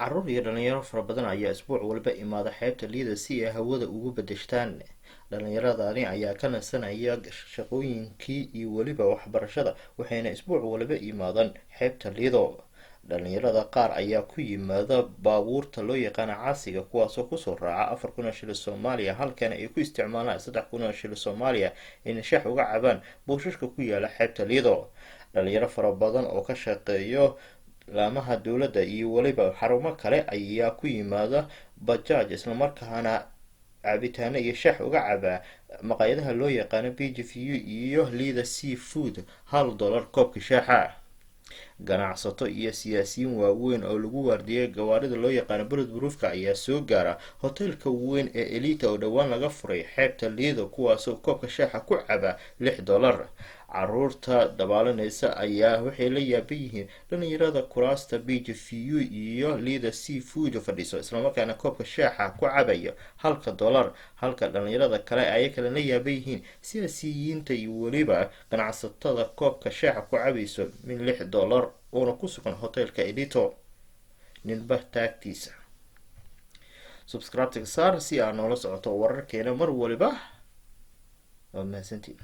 Carruur iyo dhalinyaro fara badan ayaa isbuuc walba imaada xeebta Lido si ay hawada ugu beddeshtaan. Dhalinyaradani ayaa ka nasanaya shaqooyinkii iyo weliba waxbarashada, waxayna isbuuc walba imaadaan xeebta Lido. Dhalinyarada qaar ayaa ku yimaada baabuurta loo yaqaan caasiga, kuwaasoo kusoo raaca 4,000 oo shilin Soomaaliya, halkana ay ku isticmaalaan 3,000 oo shilin Soomaaliya inay shax uga cabaan buushashka ku yaala xeebta Lido. Dhalinyaro fara badan oo ka shaqeeyo laamaha dowladda iyo weliba xarumo kale ayaa ku yimaada bajaaj, islamarkaana cabitaano iyo shax uga cabaa maqaayadaha loo yaqaano BGVU iyo Lido Seafood $1 koobka shaaxa. Ganacsato iyo siyaasiyiin waaweyn oo lagu waardiyay gawaarida loo yaqaano bulletproofka ayaa soo gaara hoteelka weyn ee Elite oo dhowaan laga furay xeebta Lido, kuwaasoo koobka shaaxa ku caba $6. Carruurta dabaalanaysa ayaa waxay la yaaban yihiin dhalinyarada kuraasta BGVU iyo Lido Seafood fadhiso, islamarkaana koobka shaaxa ku cabaya $1, halka dhalinyarada kale ay kala la yaaban yihiin siyaasiyiinta iyo weliba ganacsatada koobka shaaxa ku cabayso min $6 oona ku sugan hoteelka Elite. Ninba taagtiisa. Subscribe saar si aad noola socoto wararkeena mar waliba. Waa mahadsantiin.